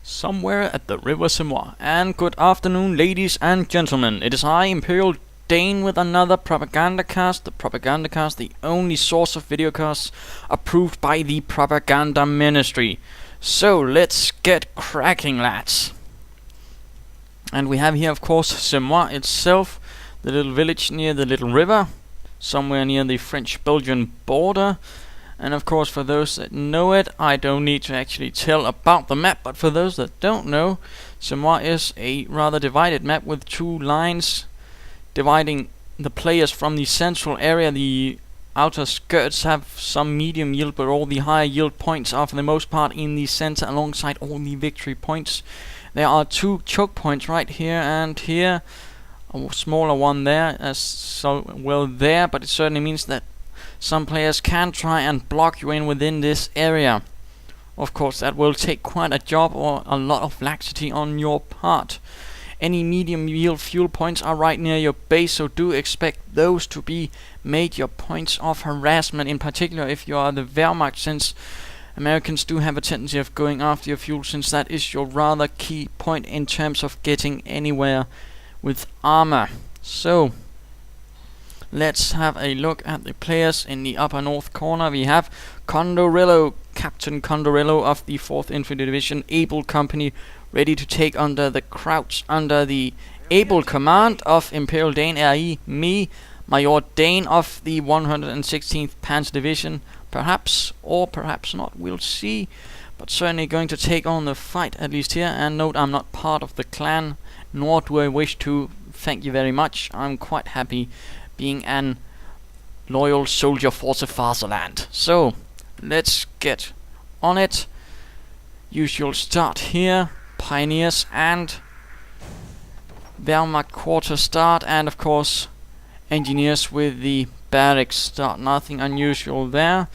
somewhere at the river Semois. And good afternoon, ladies and gentlemen. It is I, ImperialDane, with another Propagandacast. The Propagandacast, the only source of videocasts approved by the Propaganda Ministry. So let's get cracking, lads. And we have here, of course, Semois itself, the little village near the little river, somewhere near the French-Belgian border. And of course, for those that know it, I don't need to actually tell about the map, but for those that don't know, Semois is a rather divided map with two lines dividing the players from the central area. The outer skirts have some medium yield, but all the higher yield points are for the most part in the center alongside all the victory points. There are two choke points right here and here, a smaller one there as so well there, but it certainly means that some players can try and block you in within this area. Of course, that will take quite a job or a lot of laxity on your part. Any medium yield fuel points are right near your base, so do expect those to be made your points of harassment, in particular if you are the Wehrmacht, since Americans do have a tendency of going after your fuel, since that is your rather key point in terms of getting anywhere with armor. So let's have a look at the players. In the upper north corner we have Condorillo, Captain Condorillo of the 4th Infantry Division, able company, ready to take under the crouch under the able command of ImperialDane, i.e. me, Major Dane of the 116th Panzer Division, perhaps or perhaps not, we'll see, but certainly going to take on the fight, at least here. And note, I'm not part of the clan, nor do I wish to. Thank you very much. I'm quite happy being an loyal soldier for the fatherland. So let's get on it. Usual start here, pioneers and Wehrmacht quarter start, and of course engineers with the barracks start. Nothing unusual there.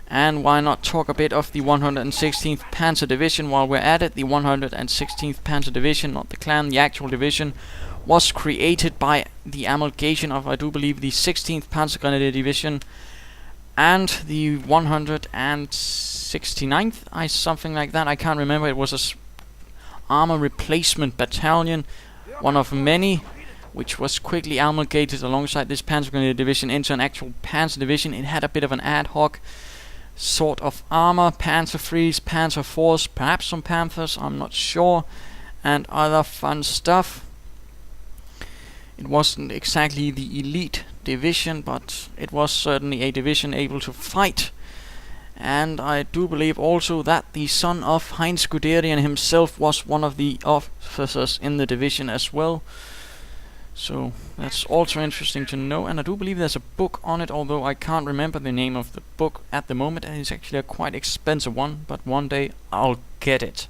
And why not talk a bit of the 116th Panzer Division while we're at it. The 116th Panzer Division, not the clan, the actual division, was created by the amalgamation of, I do believe, the 16th Panzer Grenadier Division and the 169th, something like that. I can't remember. It was a armor replacement battalion, one of many, which was quickly amalgamated alongside this Panzer Grenadier Division into an actual Panzer Division. It had a bit of an ad hoc sort of armor, Panzer IIIs, Panzer IVs, perhaps some Panthers, I'm not sure, and other fun stuff. It wasn't exactly the elite division, but it was certainly a division able to fight. And I do believe also that the son of Heinz Guderian himself was one of the officers in the division as well. So that's also interesting to know, and I do believe there's a book on it, although I can't remember the name of the book at the moment, and it's actually a quite expensive one, but one day I'll get it.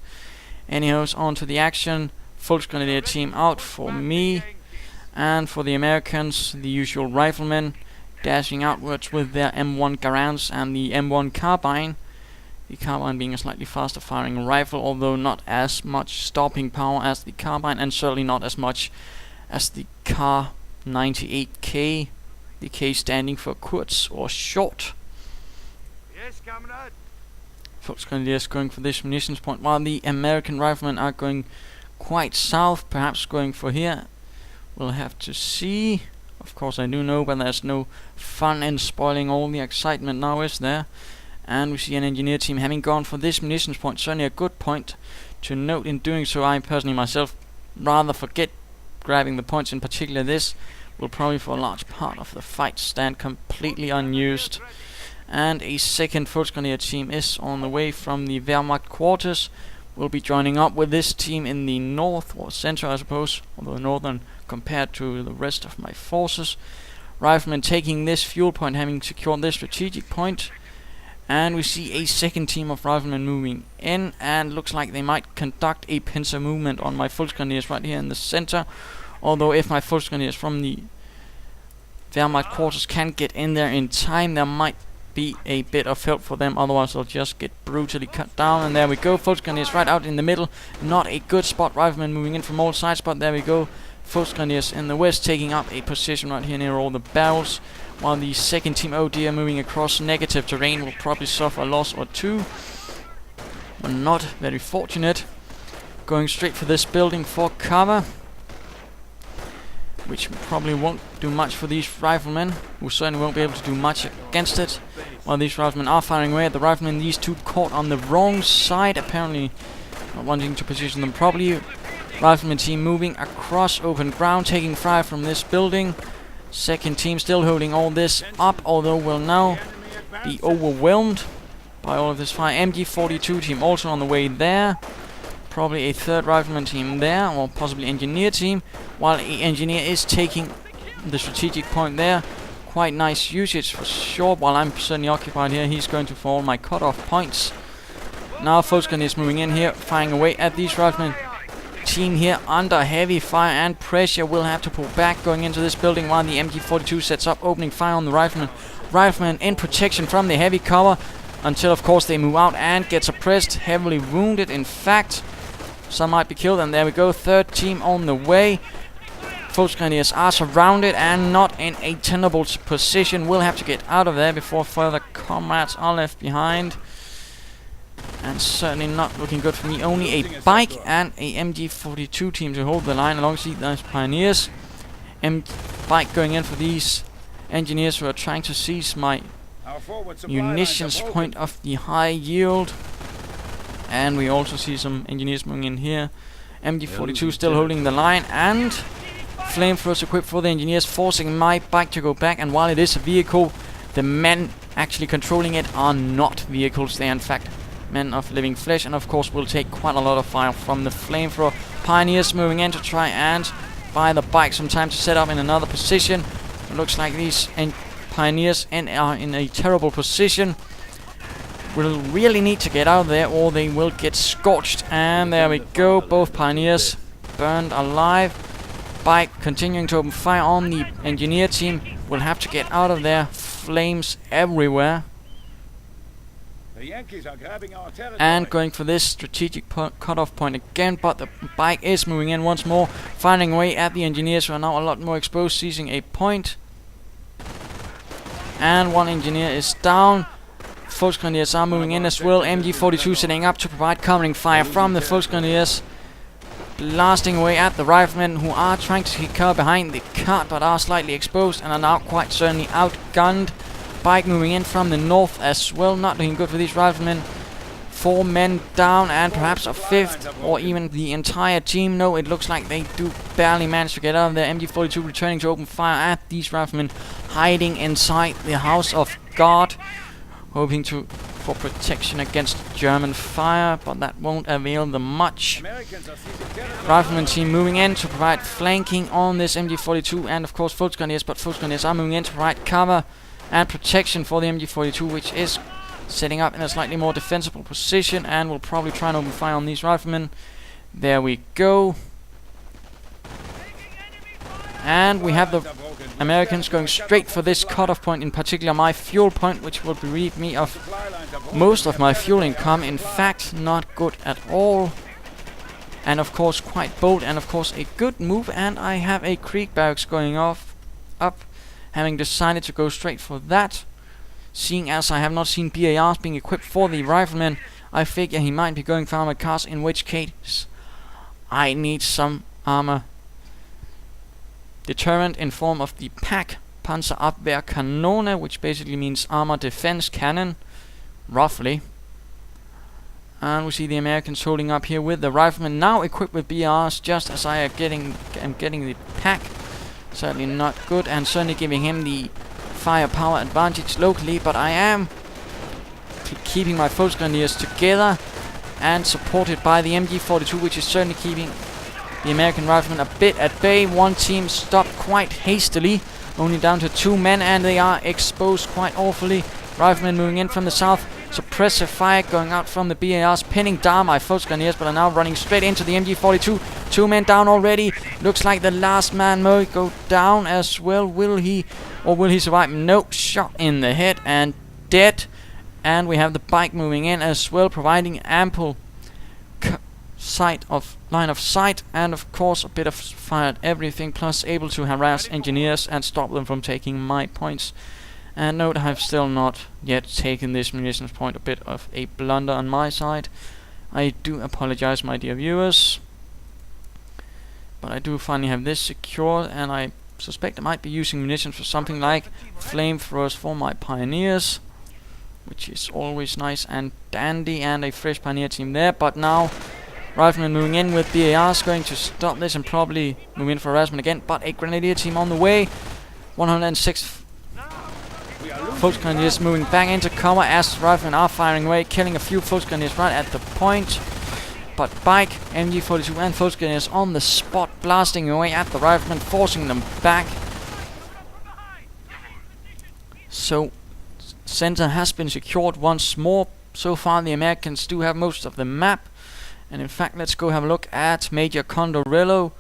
Anyhow, on to the action. Volksgrenadier team out for me, and for the Americans, the usual riflemen dashing outwards with their M1 Garands and the M1 carbine. The carbine being a slightly faster firing rifle, although not as much stopping power as the carbine, and certainly not as much as the Kar 98K, the K standing for Kurz or short. Yes, comrade. Volksgrenadiers going for this munitions point, while the American riflemen are going quite south, perhaps going for here. We'll have to see. Of course I do know, but there's no fun in spoiling all the excitement now, is there? And we see an engineer team having gone for this munitions point. Certainly a good point to note. In doing so, I personally myself rather forget grabbing the points. In particular, this will probably for a large part of the fight stand completely unused. And a second Volksgrenadier team is on the way from the Wehrmacht quarters. We'll be joining up with this team in the north, or center I suppose, although northern compared to the rest of my forces. Riflemen taking this fuel point, having secured this strategic point. And we see a second team of riflemen moving in, and looks like they might conduct a pincer movement on my Volksgrenadiers right here in the center. Although if my Volksgrenadiers from the Wehrmacht quarters can get in there in time, there might be a bit of help for them, otherwise they'll just get brutally cut down. And there we go, Volksgrenadiers right out in the middle. Not a good spot, riflemen moving in from all sides, but there we go. Volksgrenadiers in the west taking up a position right here near all the barrels, while the second team, oh dear, moving across negative terrain, will probably suffer a loss or two. But not very fortunate. going straight for this building for cover, which probably won't do much for these riflemen, who certainly won't be able to do much against it. While these riflemen are firing away at the riflemen, these two caught on the wrong side, apparently not wanting to position them properly. Rifleman team moving across open ground, taking fire from this building. Second team still holding all this up, although will now be overwhelmed by all of this fire. MG42 team also on the way there. Probably a third rifleman team there, or possibly engineer team, while a engineer is taking the strategic point there. Quite nice usage for sure. While I'm certainly occupied here, he's going to fall my cutoff points. Now Volkswagen is moving in here, firing away at these riflemen. Team here under heavy fire and pressure will have to pull back going into this building, while the MG42 sets up, opening fire on the riflemen. Riflemen in protection from the heavy cover until of course they move out and get suppressed, heavily wounded in fact. Some might be killed, and there we go, third team on the way. Volksgrenadiers are surrounded and not in a tenable position. Will have to get out of there before further comrades are left behind. And certainly not looking good for me. Only a bike and a MG42 team to hold the line alongside those pioneers. Bike going in for these engineers who are trying to seize my munitions point of the high yield. And we also see some engineers moving in here. MG42 still holding the line, and flamethrowers equipped for the engineers, forcing my bike to go back. And while it is a vehicle, the men actually controlling it are not vehicles. They are in fact men of living flesh, and of course will take quite a lot of fire from the flamethrower. Pioneers moving in to try and buy the bike some time to set up in another position. It looks like these pioneers are in a terrible position. Will really need to get out of there, or they will get scorched. And there we go, both pioneers burned alive. Bike continuing to open fire on the engineer team. Will have to get out of there. Flames everywhere. The Yankees are grabbing our territory. And going for this strategic cutoff point again, but the bike is moving in once more, finding away at the engineers who are now a lot more exposed, seizing a point. And one engineer is down. Volksgrenadiers are moving in as well. MG42 setting up to provide covering fire from the Volksgrenadiers, blasting away at the riflemen who are trying to keep cover behind the cart, but are slightly exposed and are now quite certainly outgunned. Bike moving in from the north as well, not looking good for these riflemen. 4 men down, and perhaps a 5th, or even the entire team. No, it looks like they do barely manage to get out of there. MG42 returning to open fire at these riflemen hiding inside the House of God, hoping for protection against German fire, but that won't avail them much. Rifleman team moving in to provide flanking on this MG42, and of course Volksgrenadiers, but Volksgrenadiers are moving in to provide cover and protection for the MG42, which is setting up in a slightly more defensible position, and will probably try and open fire on these riflemen. There we go. And we have the Americans going straight for this cutoff point, in particular my fuel point, which will bereave me of most of my fuel income. In fact, not good at all. And of course quite bold, and of course a good move. And I have a Krieg barracks going up, having decided to go straight for that. Seeing as I have not seen BARs being equipped for the riflemen, I figure he might be going for armored cars, in which case I need some armor deterrent in form of the PAC, Panzer Abwehrkanone, which basically means armor defense cannon, roughly. And we see the Americans holding up here with the riflemen now equipped with BRs, just as I am getting the PAC. Certainly not good, and certainly giving him the firepower advantage locally, but I am keeping my Volksgrenadiers together and supported by the MG42, which is certainly keeping the American riflemen a bit at bay. One team stopped quite hastily, only down to 2 men, and they are exposed quite awfully. Riflemen moving in from the south, suppressive fire going out from the BARs, pinning down my Volksgrenadiers, but are now running straight into the MG42. 2 men down already. Looks like the last man might go down as well. Will he survive? No, shot in the head and dead. And we have the bike moving in as well, providing ample line of sight, and of course a bit of fire at everything, plus able to harass engineers and stop them from taking my points. And note, I've still not yet taken this munitions point, a bit of a blunder on my side. I do apologize, my dear viewers. But I do finally have this secured, and I suspect I might be using munitions for something like flamethrowers for my pioneers, which is always nice and dandy, and a fresh pioneer team there. But now riflemen moving in with BARs, going to stop this and probably move in for harassment again. But a grenadier team on the way. 106 Fox Grenadiers moving back into cover as riflemen are firing away, killing a few Fox Grenadiers right at the point. But Bike, MG42 and Fox Grenadiers on the spot, blasting away at the riflemen, forcing them back. So center has been secured once more. So far the Americans do have most of the map. And in fact, let's go have a look at Major Condorillo.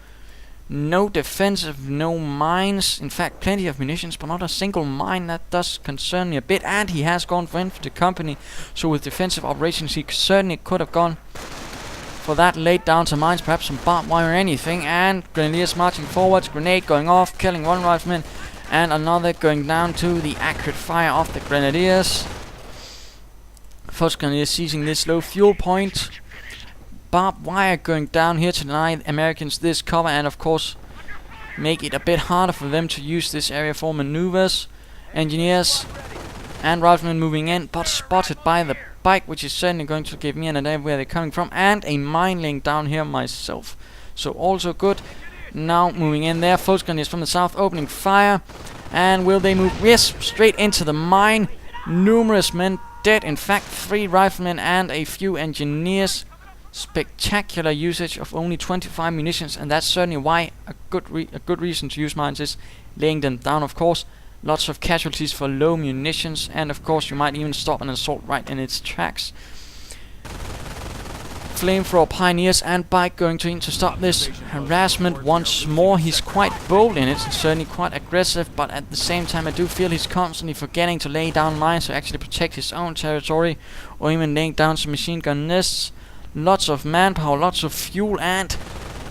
No defensive, no mines. In fact, plenty of munitions, but not a single mine. That does concern me a bit. And he has gone for infantry company. So with defensive operations, he certainly could have gone for that. Laid down some mines, perhaps some barbed wire or anything. And grenadiers marching forwards. Grenade going off, killing one rifleman. And another going down to the accurate fire of the grenadiers. First grenadiers seizing this low fuel point. Barbed wire going down here to deny Americans this cover, and of course make it a bit harder for them to use this area for maneuvers. Engineers and riflemen moving in, but spotted by the Bike, which is certainly going to give me an idea of where they're coming from, and a mine laying down here myself. So also good. Now moving in there, Fox Grenadiers from the south opening fire, and will they move? Yes, straight into the mine. Numerous men dead, in fact 3 riflemen and a few engineers. Spectacular usage of only 25 munitions, and that's certainly why a good reason to use mines is laying them down, of course. Lots of casualties for low munitions, and of course you might even stop an assault right in its tracks. Flamethrower pioneers and Bike going to stop this harassment once more. He's quite bold in it, certainly quite aggressive, but at the same time I do feel he's constantly forgetting to lay down mines to actually protect his own territory, or even laying down some machine gun nests. Lots of manpower, lots of fuel, and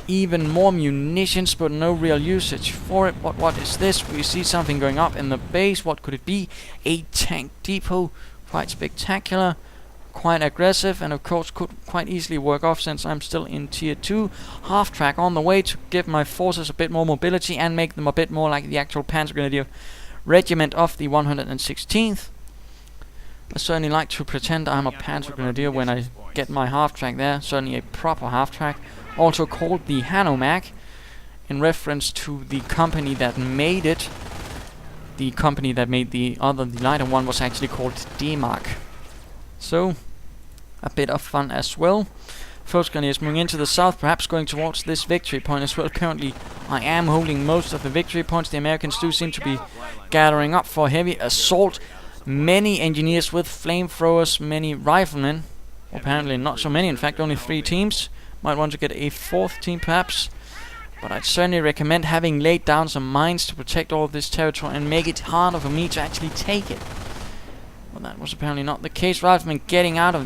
even more munitions, but no real usage for it. But what is this? We see something going up in the base. What could it be? A tank depot. Quite spectacular, quite aggressive, and of course could quite easily work off since I'm still in tier 2. Half track on the way to give my forces a bit more mobility and make them a bit more like the actual Panzer Grenadier Regiment of the 116th. I certainly like to pretend I'm a Panzer Grenadier when I get my half-track there. Certainly a proper half-track. Also called the Hanomag, in reference to the company that made it. The company that made the lighter one was actually called D-Mark. So, a bit of fun as well. First Grenadiers moving into the south, perhaps going towards this victory point as well. Currently, I am holding most of the victory points. The Americans do seem to be gathering up for heavy assault. Many engineers with flamethrowers, many riflemen. Apparently not so many, in fact only 3 teams. Might want to get a 4th team perhaps. But I'd certainly recommend having laid down some mines to protect all of this territory and make it harder for me to actually take it. Well, that was apparently not the case. Riflemen getting out of